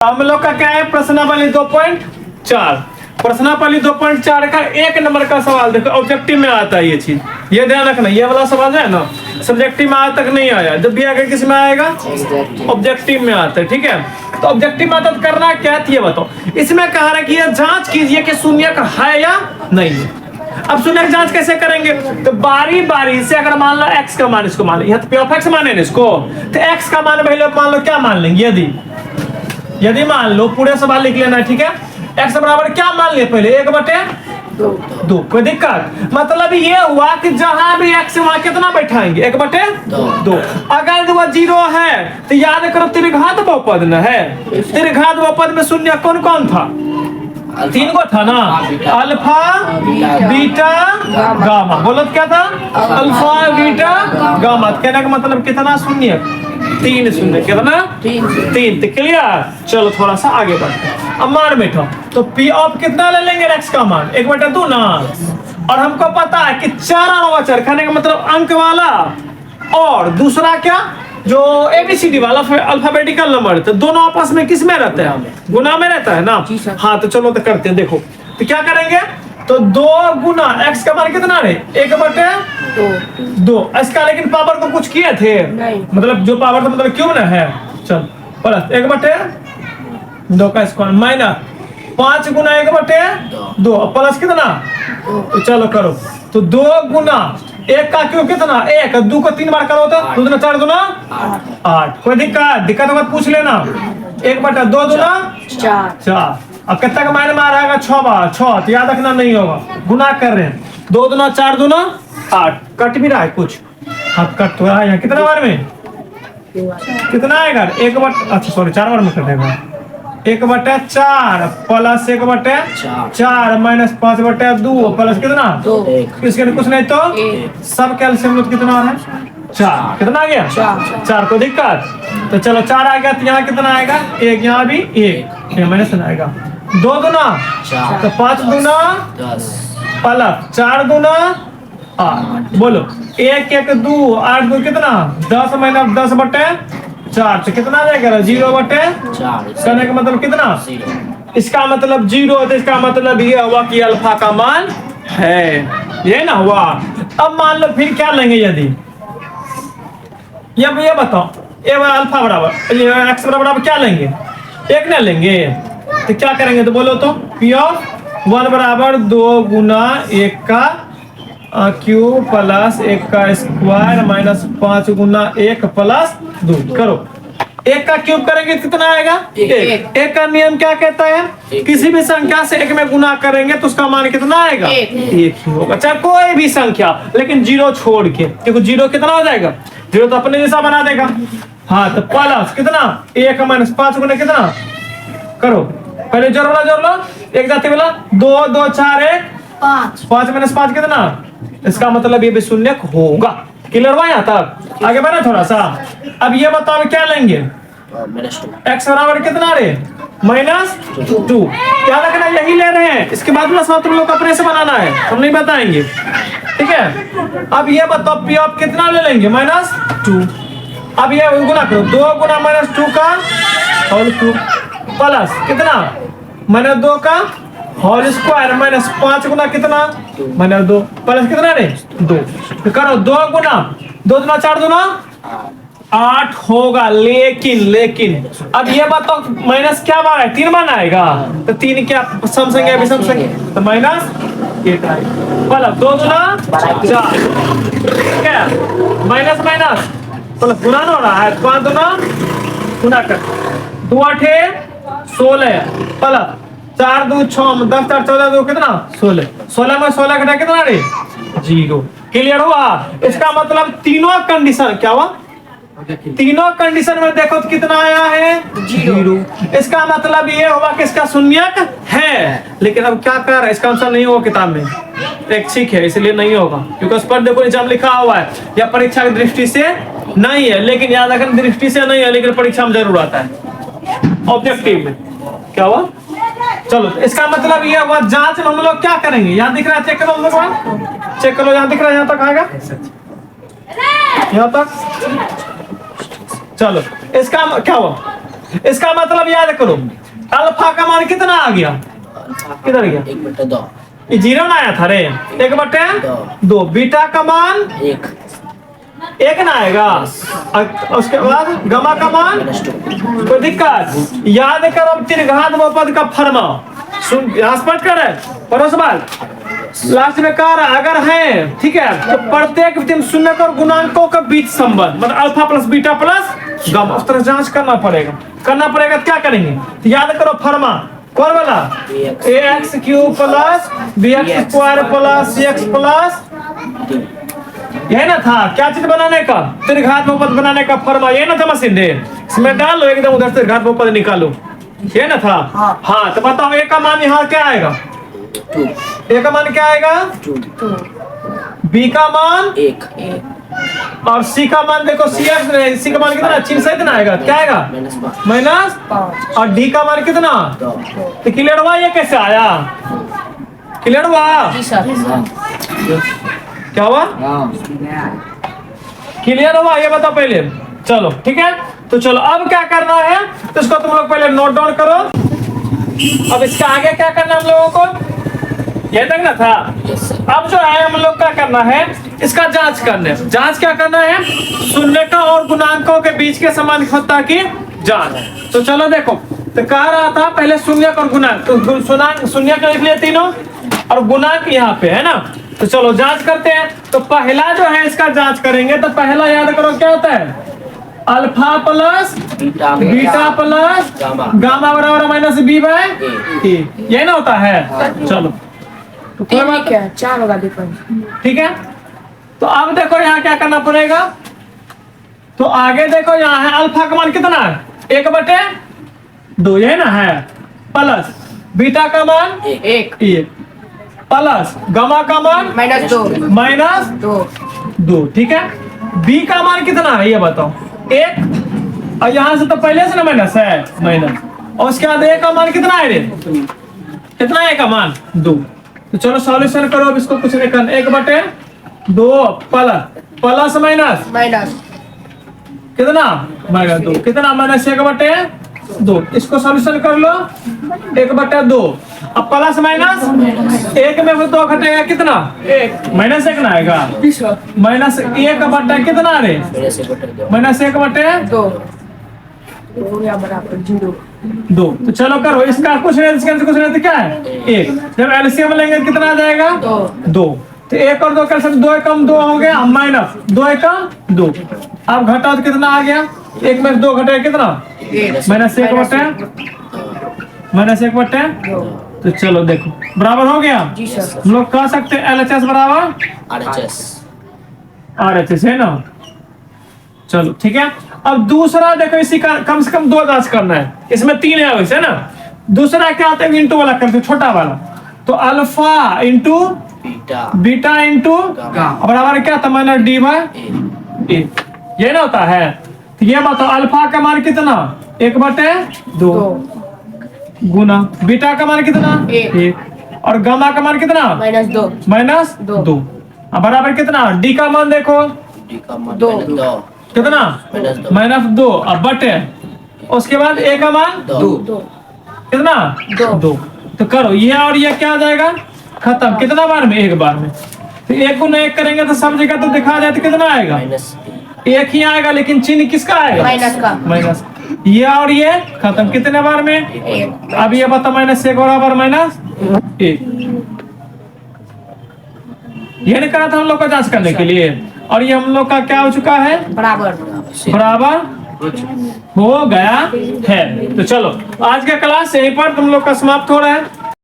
हम लोग का क्या है प्रश्नावली 2.4। प्रश्नावली 2.4 का 1 नंबर का सवाल देखो, ऑब्जेक्टिव में आता है ये चीज, ये ध्यान रखना। ये वाला सवाल है ना सब्जेक्टिव में आज तक नहीं आया, जब भी आगे किस में आएगा ऑब्जेक्टिव में आता है। ठीक है, तो ऑब्जेक्टिव में आता करना क्या है ये बताओ। इसमें कहा है कि ये जांच कीजिए कि शून्यक है या नहीं है। अब शून्यक जांच कैसे करेंगे, तो बारी बारी से अगर मान लो x का मान, इसको मान लो, यहाँ तो p of x माने ना इसको, तो x का मान पहले मान लो क्या मान लेंगे, यदि मान लो पूरे सवाल लिख लेना। ठीक है, x बराबर क्या मान लिए पहले 1/2। कोई दिक्कत, मतलब ये हुआ कि जहां भी x वहां कितना बैठाएंगे 1/2। अगर वो 0 है तो याद करो त्रिघात बहुपद न है, त्रिघात बहुपद में शून्य कौन कौन था, 3 गो था ना, अल्फा बीटा गामा। बोलो क्या था, अल्फा बीटा गामा। कहने का मतलब कितना शून्य, 3 शून्य, कितना 3। तो क्लियर, चलो थोड़ा सा आगे बढ़ते हैं। अब मान बैठो, तो पी ऑफ कितना ले लेंगे x का मान 1/2 ना, और हमको पता है कि 4 अवचर, कहने का मतलब अंक वाला, और दूसरा क्या जो एबीसीडी वाला अल्फाबेटिकल नंबर, तो दोनों आपस में किस में रहते हैं, गुना में रहता है ना। हाँ तो चलो तो करते हैं, देखो तो क्या करेंगे, तो 2 गुना x का मान कितना है 1/2। इसका लेकिन पावर को कुछ किए थे मतलब जो पावर था मतलब क्यों ना है, चल प्लस 1/2 का स्क्वायर माइनस 5 गुना 1/2 प्लस कितना, तो चलो करो, तो 2 गुना 1 का क्यों कितना 1, 2 को 3 बार करो तो 2 दूना 4 दूना 8। कोई दिक्कत होगा पूछ लेना। 1/2 दूना 4। अब कितना का मायने में आ रहा है 6 बार, 6 तो याद रखना नहीं होगा, गुना कर रहे हैं, 2 दूना 4 दूना 8। कट भी रहा है कुछ, हाथ कट तो रहा है, कितना बार में कितना आएगा 1/, अच्छा सॉरी 4 बार में कटेगा, 1/4 प्लस 1/4 माइनस 5/2 प्लस कितना 2। इसके कुछ नहीं तो सब कैल्शियम कितना आ रहा है 4, कितना आ गया 4। कोई दिक्कत, तो चलो 4 आ गया, तो यहाँ कितना आएगा 1, यहाँ भी 1 माइनस आएगा, 2 दूना 4 तो 5 दूना 10 प्लस 4 दूना 8। बोलो 1 1 2 8 2 कितना 10 माइनस 10/4 तो कितना आ जाएगा 0/4। कहने का मतलब कितना, इसका मतलब 0, तो इसका मतलब ये हुआ कि अल्फा का मान है, ये ना हुआ। अब मान लो फिर क्या लेंगे, यदि ये बताओ ये अल्फा बराबर x बराबर क्या लेंगे 1 ना लेंगे, तो क्या करेंगे, तो बोलो तो p ऑफ 1 बराबर 2 गुना 1 का क्यूब प्लस 1 का स्क्वायर माइनस 5 गुना 1 प्लस 2 करो। 1 का क्यूब करेंगे कितना आएगा 1। 1 का नियम क्या कहता है, किसी भी संख्या से 1 में गुना करेंगे तो उसका मान कितना आएगा 1 ही होगा, चाहे कोई भी संख्या, लेकिन 0 छोड़ के, क्योंकि 0 कितना हो जाएगा, 0 तो अपने जैसा बना देगा। हाँ तो प्लस कितना 1 माइनस 5 गुना कितना करो, पहले जोड़ लो 1 जाते वाला 2 2 4 1 5 माइनस 5 कितना, इसका मतलब ये भी शून्य होगा। क्लियर हुआ यहाँ तक, आगे बढ़ा थोड़ा सा। अब ये बताओ क्या लेंगे, x बराबर कितना रे -2। क्या रखना, यही ले रहे हैं, इसके बाद में तुम लोग अपने से बनाना है, हम नहीं बताएंगे। ठीक है, अब ये बताओ p ऑफ कितना ले लेंगे -2। अब ये गुना करो, 2 गुना -2 का होल क्यूब प्लस कितना -2 का होल स्क्वायर माइनस 5 गुना कितना -2 प्लस कितना रे 2। तो करो 2 गुना 2 दूना 4 दूना 8 होगा, लेकिन अब ये बताओ माइनस क्या बार है 3 बार आएगा, तो 3 क्या सम संख्या विषम संख्या, तो -8 आएगा प्लस 2 दूना 4 ठीक है, माइनस प्लस गुना हो रहा है, 5 दूना गुना कर 2 8 16 प्लस 4 2 6 10 4 14 2 कितना 16, 16 में 16 घटा कितना रे 0। क्लियर हुआ, इसका मतलब तीनों कंडीशन क्या हुआ, तीनों कंडीशन में देखो तो कितना आया है 0। इसका मतलब ये हुआ कि इसका शून्यक है, लेकिन अब क्या कर, इसका आंसर नहीं होगा किताब में, ऐच्छिक है इसलिए नहीं होगा, क्योंकि उस पर देखो नीचे लिखा हुआ है या परीक्षा की दृष्टि से नहीं है, लेकिन याद रखना दृष्टि से नहीं है, लेकिन परीक्षा में जरूर आता है ऑब्जेक्टिव में। क्या हुआ, चलो तो इसका मतलब ये हुआ, जांच में हम लोग क्या करेंगे, यहाँ दिख रहा है, चेक करो हम लोग, चेक करो यहाँ दिख रहा है, यहाँ तक आएगा, यहाँ तक। चलो इसका क्या हुआ, इसका मतलब याद करो, अल्फा का मान कितना आ गया, किधर गया, 1/2, ये जीरो ना आया था रे, 1/2। बीटा का मान 1 ना आएगा, और उसके बाद गामा का मान, कोई दिक्कत, याद करो त्रिघात बहुपद का फर्मा, सुन स्पष्ट कर पढ़ो सवाल। लास्ट में कह रहा अगर है, ठीक है, तो प्रत्येक विषम शून्य और गुणांकों के बीच संबंध, मतलब alpha plus beta plus gamma, उस तरह जांच करना पड़ेगा। तो क्या करेंगे, तो याद करो फर्मा कौन वाला, ax³ plus bx² plus cx plus, यही ना था क्या चीज बनाने का, त्रिघात बहुपद बनाने का फर्मा, यही ना था मशीन रे, इसमें डाल लो एकदम, उधर से त्रिघात बहुपद निकालो, ये ना था। हाँ तो बताओ ए का मान यहाँ क्या आएगा, 2, ए का मान क्या आएगा, 2, बी का मान 1, और सी का मान देखो, सी का मान कितना, चिन्ह से कितना आएगा, क्या आएगा, माइनस, और डी का मान कितना, तो क्लियर हुआ, ये कैसे आया, क्लियर हुआ, क्या हुआ, क्लियर हुआ, ये बताओ पहले, चलो ठीक है। तो चलो अब क्या करना है, तो इसको तुम लोग पहले नोट डाउन करो। अब इसका आगे क्या करना है हम लोगों को, ये तक ना था। अब जो है हम लोग क्या करना है, इसका जांच करना है। जांच क्या करना है, शून्यकों और गुणांकों के बीच के समानुपातता की जांच। तो चलो देखो, तो कह रहा था पहले शून्यक और गुणांक, तो शून्यक लिख लिए तीनों और गुणांक यहाँ पे है ना। तो चलो जांच करते हैं। तो पहला जो है इसका जांच करेंगे, तो पहला याद करो क्या होता है, alpha plus beta plus gamma बराबर माइनस बी बाय ए, ये ना होता है। चलो तो कोई बात क्या 4 होगा डिफरेंस, ठीक है। तो अब देखो यहाँ क्या करना पड़ेगा, तो आगे देखो यहाँ है अल्फा का मान कितना है, 1/2, ये ना है, प्लस बीटा का मान 1 प्लस गामा का मान -2, ठीक है। बी का मान कितना है ये बताओ, 1, और यहाँ से तो पहले से ना माइनस है, माइनस, और उसके बाद ए का मान कितना है रे, कितना है का मान 2। तो चलो सॉल्यूशन करो, अब इसको कुछ नहीं करना, 1/2 प्लस माइनस कितना, -2, कितना -1/2, इसको सॉल्यूशन कर लो, 1/2, अब प्लस माइनस 1 में 2 घटेगा कितना, 1, -1 ना आएगा, -1 कितना रे, -1/2 बराबर 0। तो चलो करो, इसका कुछ नहीं, इसका कुछ नहीं, तो क्या है 1, जब एलसीएम लेंगे कितना आ जाएगा 2, तो 1 और 2 कर सकते, 2 कम 2 हो गया, माइनस 2 कम 2, अब घटाओ तो कितना आ गया, 1 में 2 घटेगा कितना, -1/2। तो चलो देखो बराबर हो गया, हम लोग कह सकते हैं LHS बराबर RHS है ना। चलो ठीक है। अब दूसरा देखो, इसी का कम से कम 2 जांच करना है, इसमें 3 है वैसे ना। दूसरा क्या आता है, इंटू वाला करते हैं, छोटा वाला, तो अल्फा इंटू बीटा इंटू बराबर क्या था, -d बाय ए, ये ना होता है। तो ये बताओ अल्फा का मान कितना, 1/2 गुना बीटा का मान कितना 1, और गामा का मान कितना -2, अब बराबर कितना, डी का मान देखो 2, कितना -2, अब बटे, उसके बाद ए का मान 2, कितना 2। तो करो ये और ये क्या आ जाएगा, खत्म, कितना बार में, एक बार में। तो 1 गुना 1 करेंगे तो सब जगह तो दिखा जाए, तो कितना आएगा, 1 ही आएगा, लेकिन चिन्ह किसका आएगा, माइनस। ये और ये खत्म, कितने बार में, 1। अब ये बता -1 बराबर -1, ये नहीं करा था हम लोग का जांच करने के लिए, और ये हम लोग का क्या हो चुका है, बराबर हो गया है। तो चलो आज का क्लास यहीं पर तुम लोग का समाप्त हो रहा है।